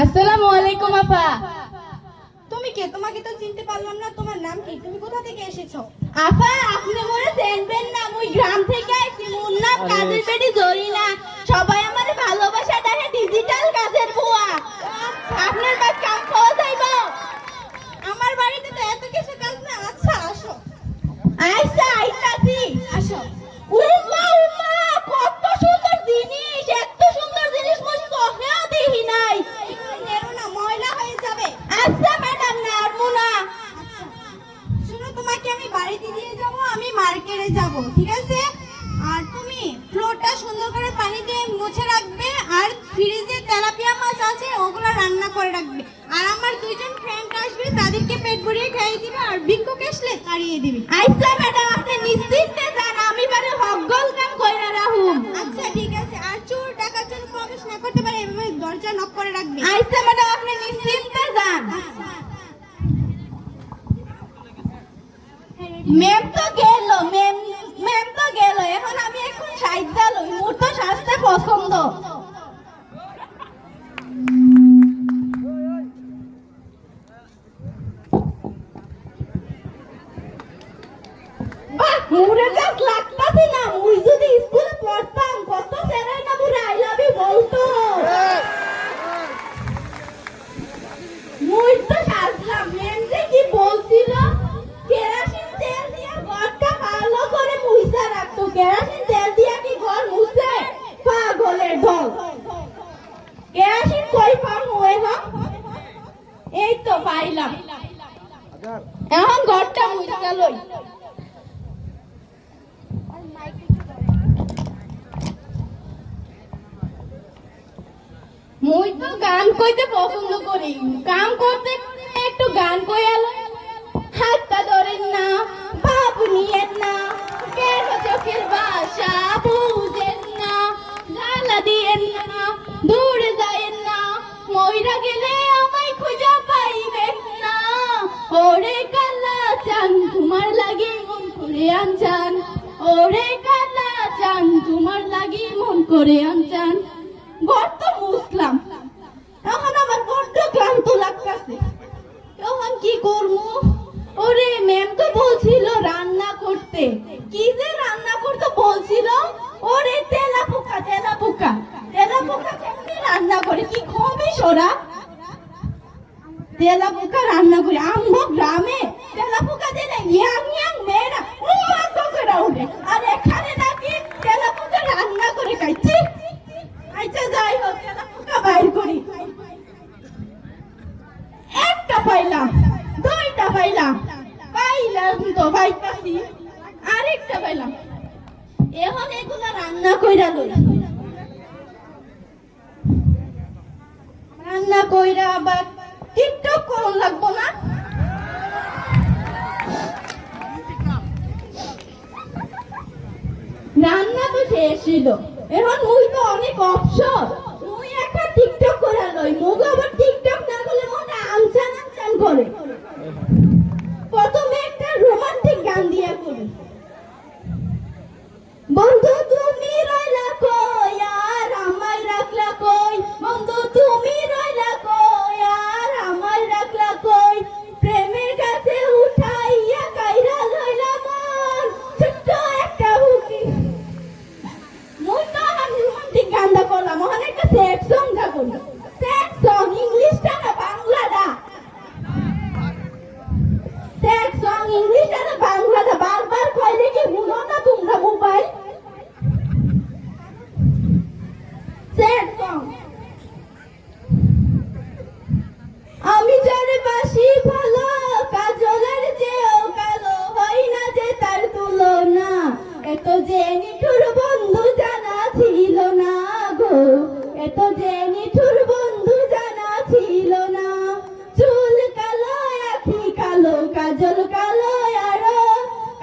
আসসালামু আলাইকুম আপা। তুমি কে? তোমাকে তো চিনতে পারলাম না। তোমার নাম কি? তুমি কোথা থেকে এসেছো? আপা আপনি মোরে চিনবেন না, মুই গ্রাম থেকে আইছি। মোর নাম কাজের পেটি জরিনা। সবাই আমারে ভালোবাসা দেখে ডিজিটাল কাজের বুয়া। আপনার বাড়ি কাম খাওয়া যাইবো? আমার বাড়িতে তো এত কিছু কাজ না। আচ্ছা আসো। আচ্ছা আইতাছি। আসো। উম্মা উম্মা, কত সুন্দর জিনিস! এত সুন্দর জিনিস মুই চোখেও দেখি নাই। নেরো না, ময়লা হয়ে যাবে। আচ্ছা ম্যাডাম, নারমু না। আচ্ছা শুনো, তোমাকে আমি বাড়িতে দিয়ে যাব, আমি মার্কেটে যাব, ঠিক আছে? আর তুমি ফ্লোরটা সুন্দর করে পানি দিয়ে মুছে রাখবে, আর ফ্রিজে তেলাপিয়া মাছ আছে ওগুলো রান্না করে রাখবে। আর আমার দুইজন ফ্রেন্ড আসবে, তাদেরকে পেট ভরিয়ে খাইয়ে দিবে, আর ভিক্ষুক আসলে তাড়িয়ে দিবে। আচ্ছা ম্যাডাম, আপনি নিশ্চিন্তে যান, আমি বারে হকগল কাম কইরা রাহুম। আচ্ছা ঠিক আছে। আর চোর ডাকাত যেন প্রবেশ না করতে পারে এভাবে দরজা নক করে রাখবে। আচ্ছা ম্যাডাম, আপনি নিশ্চিন্তে যান। ম্যাম তো গেল, ম্যাম তো গেল। এখন আমি এখন সাইজা লই, মোর তো সাজতে পছন্দ। বাহ, মোরে কাজ লাগতাছে না। মুই যদি স্কুলে পড়তাম, কত ছেলেই না মোরে আই লাভ ইউ বলতো। মুই তো সাজলাম। ম্যাম যে কি বলছিল, কেরাসিন তেল দিয়ে ঘরটা ভালো করে মুছা রাখতো। কেরাসিন তেল দিয়ে কি ঘর মুছে? পাগলের ঢল। কেরাসিন কই পামু এখন? এই তো পাইলাম। এখন ঘরটা মুছা লই। মুই তো গান কইতে পছন্দ করি। কাম করতে একটু গান কইয়া লই। হাতটা ধরেন না, বাপ নিয়েন না, কেন চোখের ভাষা বুঝেন না, জ্বালা দিয়েন না, দূরে যায়েন না, মইরা গেলে আমায় খুঁজা পাইবেন না। ওরে কালা চান, তোমার লাগি মন করে আনচান। ওরে কালা চান, তোমার লাগি মন করে আনচান। বড্ড মুসলাম, এখন আমার বড্ড ক্লান্ত লাগতেছে। এখন কি করবো? ওরে ম্যাম তো বলছিল রান্না করতে। কি যে রান্না করতে বলছিল? ওরে তেলাপোকা, তেলাপোকা, তেলাপোকা কেমনে রান্না করে? কি খবিস ওরা? তেলাপোকা রান্না করে আমগো গ্রামে তেলাপোকা দিলে ইয়াং ইয়াং মেয়েরা উম্মাস করে উঠে, আর এখানে নাকি তেলাপোকা রান্না করে খাইছি। আচ্ছা যাই হোক, তেলাপোকা বাইর করি। একটা পাইলাম, দুইটা পাইলাম, পাইলাম তো পাইতাছি, আরেকটা পাইলাম। এখন এগুলো রান্না কইরা লই। রান্না কইরা আবার টিকটক করন লাগবো না? রান্না তো শেষ ছিল, এখন মুই তো অনেক অবসর। মুই একটা টিকটক করা লই। মুগ আবার টিকটক না করলে মনে আনসান আনসান করে। প্রথমে একটা রোমান্টিক গান দিয়া করি। বন্ধু তুমি রইলা কই, আর আমায় রাখলা কই? বন্ধু তুমি রইলা কই, আর আমায় রাখলা কই? প্রেমের কাছে উঠাইয়া কাইরা লইলা মন, ছোট্ট একটা বুকি। মুই তো রোমান্টিক গানটা করলাম, ওখানে একটা স্যাড সং গা করি। স্যাড সং ইংলিশটা না বাংলাটা? স্যাড সং ইংলিশটা না বাংলাটা? বারবার কইলে কি শুনো না তোমরা মোবাইল? Sad song. আমি যারে বাসি ভালো, কাজলের চেয়েও কালো, হয় না যে তার তুলনা। এত যে নিঠুর বন্ধু জানা ছিল না গো, এত যে নিঠুর বন্ধু জানা ছিল না। চুল কালো, আখি কালো, কাজল কালো আরো,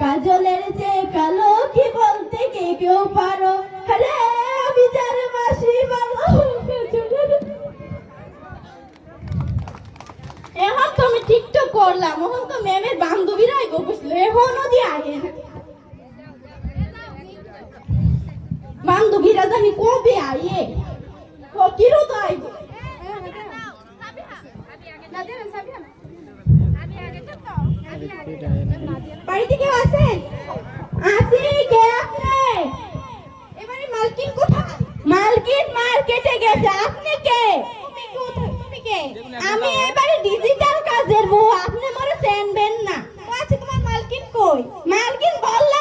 কাজলের চেয়ে কালো কি বলতে কে কেউ পারো? আরে আমি যারে বাসি ভালো। এখন তো আমি টিকটক করলাম, এখন তো ম্যামের বান্ধবীরা আইব বুঝলো, এখনো দিয়ে আগে বান্ধবীরা জানি কবে আইয়ে, ফকিরও তো আইব। বাড়িতে কেউ আছেন? আসি, কে আপনি? এবারে মালকিন কোথায়? মালকিন মার্কেটে গেছে। আপনি কে? তুমি কোথায়? তুমি কে? আমি এবারে ডিজিটাল কাজের বউ, আপনি মরে চেনবেন না। ও আচ্ছা, তোমার মালকিন কই? মালকিন বললে